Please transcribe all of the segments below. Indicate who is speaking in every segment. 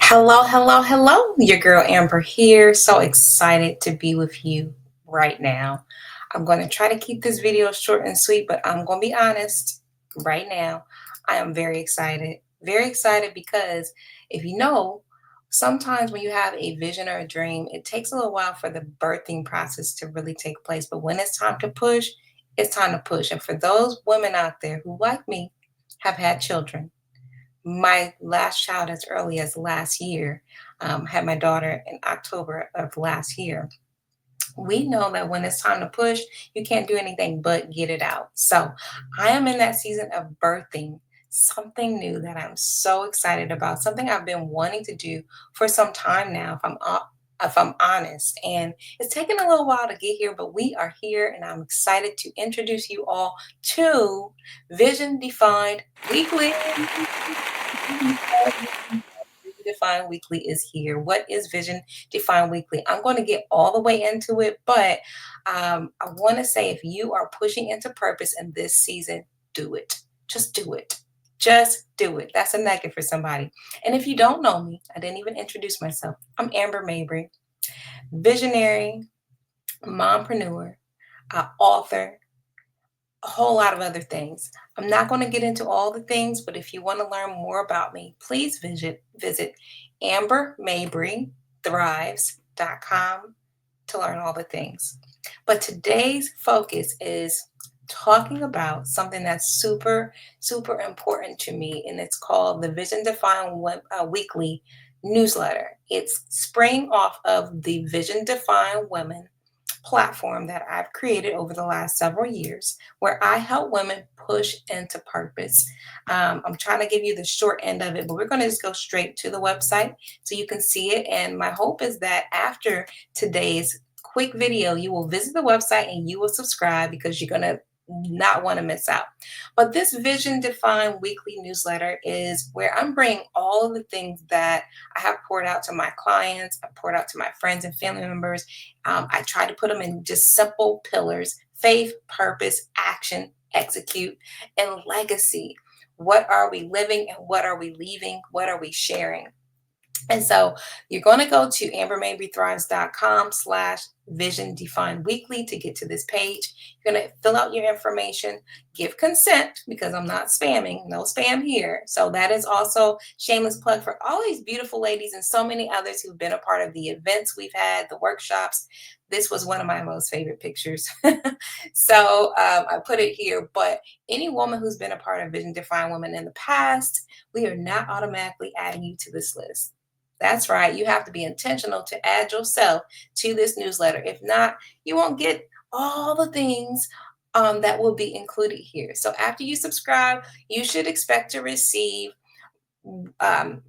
Speaker 1: Hello, hello, hello. Your girl Amber here. So excited to be with you right now. I'm going to try to keep this video short and sweet, but I'm going to be honest right now. I am very excited. Very excited because if you know, sometimes when you have a vision or a dream, it takes a little while for the birthing process to really take place. But when it's time to push, it's time to push. And for those women out there who, like me, have had children, my last child as early as last year, had my daughter in October of last year. We know that when it's time to push, you can't do anything but get it out. So I am in that season of birthing something new that I'm so excited about, something I've been wanting to do for some time now, if I'm honest. And it's taken a little while to get here, but we are here, and I'm excited to introduce you all to Vision Defined Weekly. Vision Defined Weekly is here. What is Vision Defined Weekly? I'm going to get all the way into it, but I want to say if you are pushing into purpose in this season, do it. Just do it. Just do it. That's a nugget for somebody. And if you don't know me, I didn't even introduce myself. I'm Amber Mabry, visionary, mompreneur, author, a whole lot of other things. I'm not going to get into all the things, but if you want to learn more about me, please visit ambermabrythrives.com to learn all the things. But today's focus is talking about something that's super, super important to me, and it's called the Vision Defined Weekly newsletter. It's spraying off of the Vision Defined Women platform that I've created over the last several years where I help women push into purpose. I'm trying to give you the short end of it, but we're going to just go straight to the website so you can see it. And my hope is that after today's quick video, you will visit the website and you will subscribe because you're going to not want to miss out. But this Vision Defined weekly newsletter is where I'm bringing all of the things that I have poured out to my clients, I poured out to my friends and family members. I try to put them in just simple pillars: faith, purpose, action, execute, and legacy. What are we living and what are we leaving? What are we sharing? And so you're going to go to ambermabrythrives.com/vision defined weekly to get to this page. You're going to fill out your information, give consent because I'm not spamming, no spam here. So that is also shameless plug for all these beautiful ladies and so many others who've been a part of the events we've had, the workshops. This was one of my most favorite pictures. So I put it here, but any woman who's been a part of Vision Defined Women in the past, we are not automatically adding you to this list. That's right. You have to be intentional to add yourself to this newsletter. If not, you won't get all the things that will be included here. So after you subscribe, you should expect to receive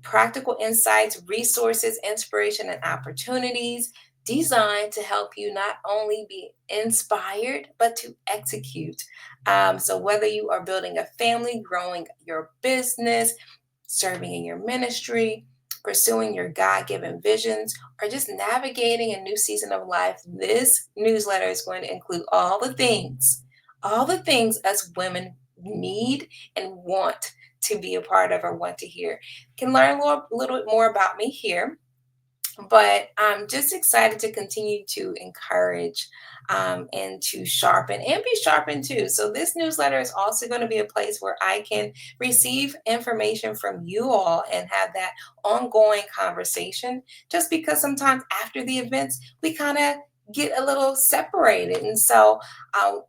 Speaker 1: practical insights, resources, inspiration, and opportunities designed to help you not only be inspired, but to execute. So whether you are building a family, growing your business, serving in your ministry, pursuing your God given visions, or just navigating a new season of life, this newsletter is going to include all the things us women need and want to be a part of or want to hear. Can learn a little bit more about me here, but I'm just excited to continue to encourage and to sharpen and be sharpened too. So, this newsletter is also going to be a place where I can receive information from you all and have that ongoing conversation. Just because sometimes after the events, we kind of get a little separated. And so, I've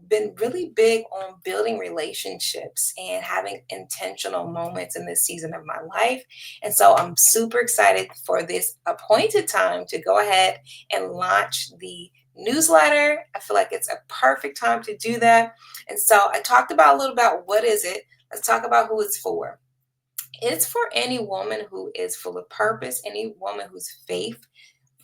Speaker 1: been really big on building relationships and having intentional moments in this season of my life. And so I'm super excited for this appointed time to go ahead and launch the newsletter. I feel like it's a perfect time to do that. And so I talked about a little about what is it. Let's talk about who it's for. It's for any woman who is full of purpose, any woman who's faith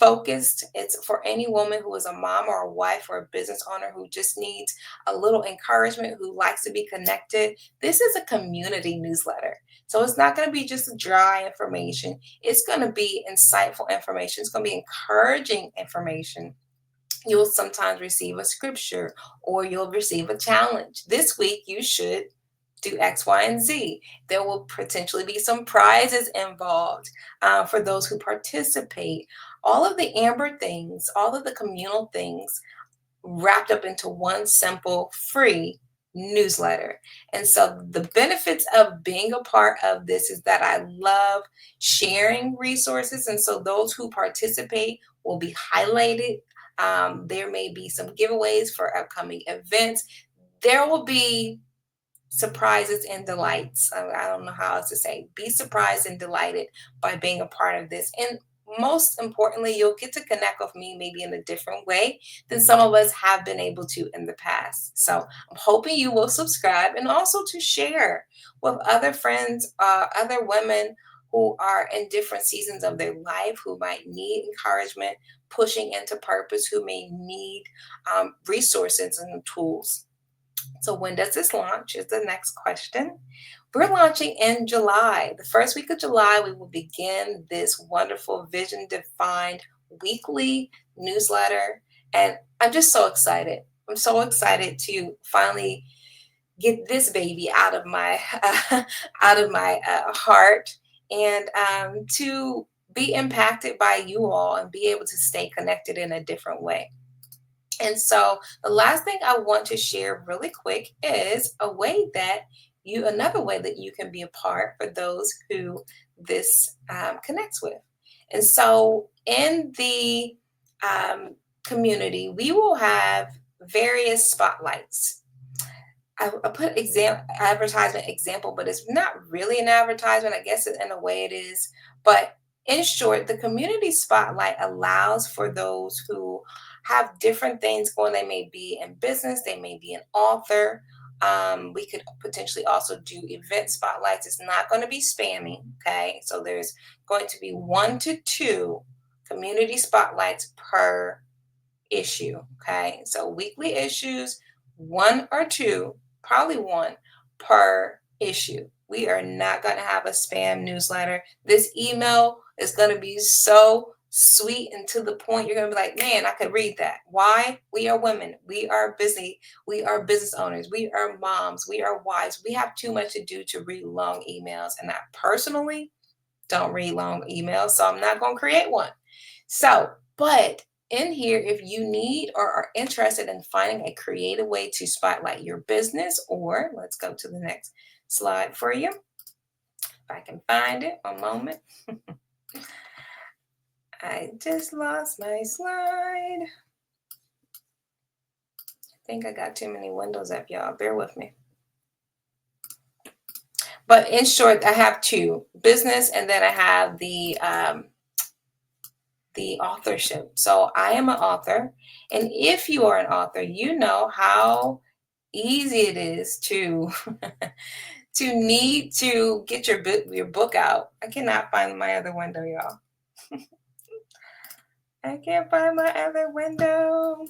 Speaker 1: focused. It's for any woman who is a mom or a wife or a business owner who just needs a little encouragement, who likes to be connected. This is a community newsletter. So it's not going to be just dry information. It's going to be insightful information. It's going to be encouraging information. You'll sometimes receive a scripture or you'll receive a challenge. This week, you should do X, Y, and Z. There will potentially be some prizes involved for those who participate. All of the Amber things, all of the communal things wrapped up into one simple free newsletter. And so the benefits of being a part of this is that I love sharing resources. And so those who participate will be highlighted. There may be some giveaways for upcoming events. There will be surprises and delights. I don't know how else to say. Be surprised and delighted by being a part of this. And most importantly, you'll get to connect with me maybe in a different way than some of us have been able to in the past. So I'm hoping you will subscribe and also to share with other friends, other women who are in different seasons of their life, who might need encouragement, pushing into purpose, who may need resources and tools. So when does this launch is the next question. We're launching in July. The first week of July, we will begin this wonderful Vision Defined weekly newsletter. And I'm just so excited. I'm so excited to finally get this baby out of my out of my heart and to be impacted by you all and be able to stay connected in a different way. And so the last thing I want to share really quick is another way that you can be a part for those who this connects with. And so in the community, we will have various spotlights. I put advertisement example, but it's not really an advertisement. I guess in a way it is. But in short, the community spotlight allows for those who have different things going. They may be in business, they may be an author. We could potentially also do event spotlights. It's not going to be spammy. Okay. So there's going to be 1 to 2 community spotlights per issue. Okay. So weekly issues, 1 or 2, probably 1 per issue. We are not going to have a spam newsletter. This email is going to be so sweet and to the point. You're going to be like, man, I could read that. Why? We are women. We are busy. We are business owners. We are moms. We are wives. We have too much to do to read long emails. And I personally don't read long emails, so I'm not going to create one. So, but in here, if you need or are interested in finding a creative way to spotlight your business, or let's go to the next slide for you. If I can find it, a moment. I just lost my slide. I think I got too many windows up, y'all. Bear with me. But in short, I have 2, business, and then I have the authorship. So I am an author. And if you are an author, you know how easy it is to to need to get your book out. I cannot find my other window, y'all. I can't find my other window.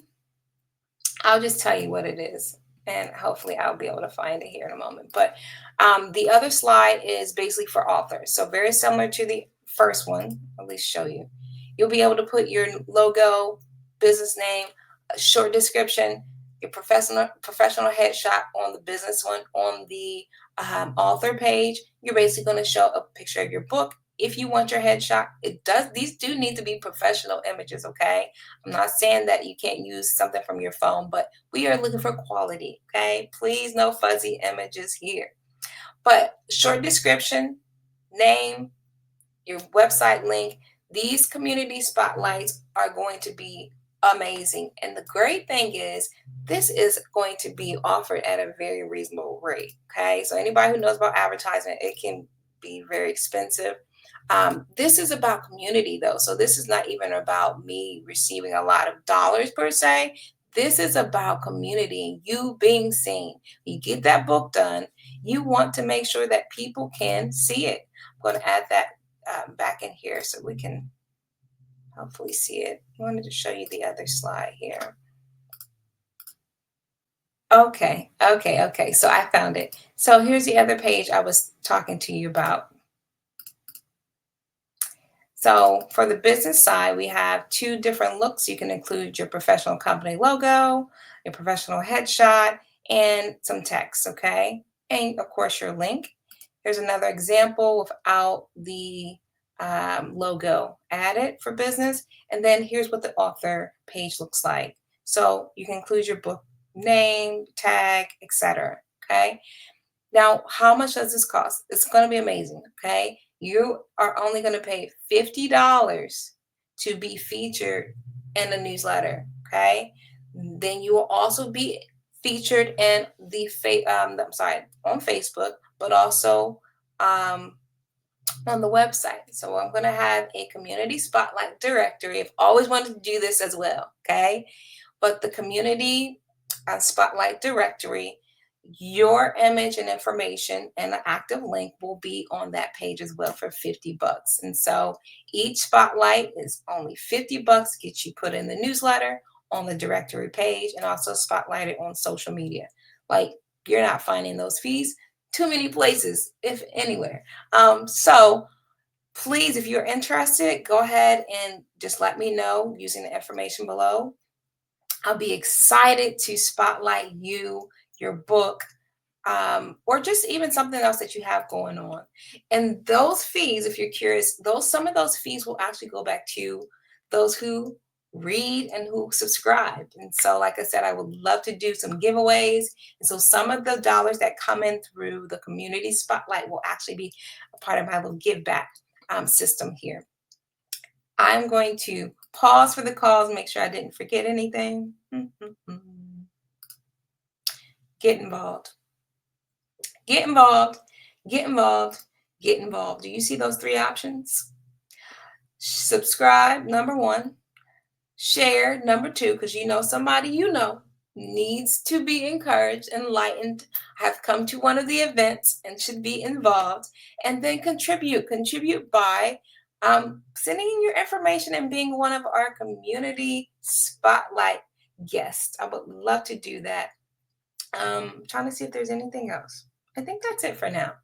Speaker 1: I'll just tell you what it is. And hopefully I'll be able to find it here in a moment. But the other slide is basically for authors. So very similar to the first one, at least show you. You'll be able to put your logo, business name, a short description, your professional headshot on the business one. On the author page, you're basically going to show a picture of your book. If you want your headshot, these do need to be professional images, okay? I'm not saying that you can't use something from your phone, but we are looking for quality, okay? Please, no fuzzy images here. But short description, name, your website link. These community spotlights are going to be amazing. And the great thing is, this is going to be offered at a very reasonable rate. Okay. So, anybody who knows about advertisement, it can be very expensive. This is about community, though. So, this is not even about me receiving a lot of dollars per se. This is about community and you being seen. You get that book done, you want to make sure that people can see it. I'm going to add that back in here so we can hopefully see it. I wanted to show you the other slide here. Okay. So I found it. So here's the other page I was talking to you about. So for the business side, we have 2 different looks. You can include your professional company logo, your professional headshot, and some text, okay? and of course your link. Here's another example without the logo added for business. And then here's what the author page looks like. So you can include your book name, tag, etc. Okay. Now, how much does this cost? It's going to be amazing. Okay. You are only going to pay $50 to be featured in the newsletter. Okay. Then you will also be featured in I'm sorry, on Facebook, but also um, on the website. So I'm going to have a community spotlight directory. I've always wanted to do this as well. Okay. But the community spotlight directory, your image and information and an active link will be on that page as well for $50. And so each spotlight is only $50, gets you put in the newsletter, on the directory page, and also spotlighted on social media. Like, you're not finding those fees too many places, if anywhere. So please, if you're interested, go ahead and just let me know using the information below. I'll be excited to spotlight you, your book, or just even something else that you have going on. And those fees, if you're curious, some of those fees will actually go back to those who read and who subscribe. And so, like I said, I would love to do some giveaways. And so some of the dollars that come in through the community spotlight will actually be a part of my little give back system here. I'm going to pause for the calls, make sure I didn't forget anything. Get involved. Get involved. Get involved. Get involved. Do you see those three options? Subscribe, number one. Share, number two, because you know somebody you know needs to be encouraged, enlightened, have come to one of the events and should be involved. And then contribute. Contribute by sending in your information and being one of our community spotlight guests. I would love to do that. Trying to see if there's anything else. I think that's it for now.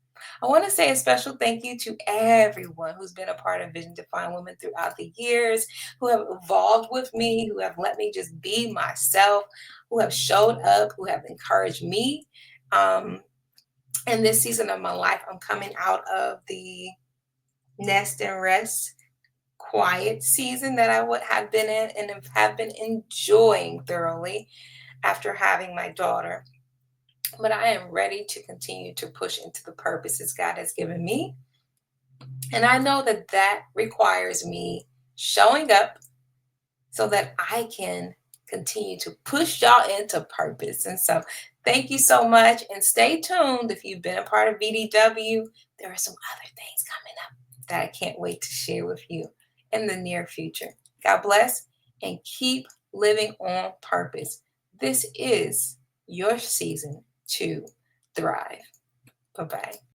Speaker 1: I want to say a special thank you to everyone who's been a part of Vision Defined Women throughout the years, who have evolved with me, who have let me just be myself, who have showed up, who have encouraged me. Um, in this season of my life, I'm coming out of the nest and rest quiet season that I would have been in and have been enjoying thoroughly after having my daughter. But I am ready to continue to push into the purposes God has given me. And I know that that requires me showing up so that I can continue to push y'all into purpose. And so thank you so much. And stay tuned. If you've been a part of VDW, there are some other things coming up that I can't wait to share with you in the near future. God bless and keep living on purpose. This is your season to thrive. Bye-bye.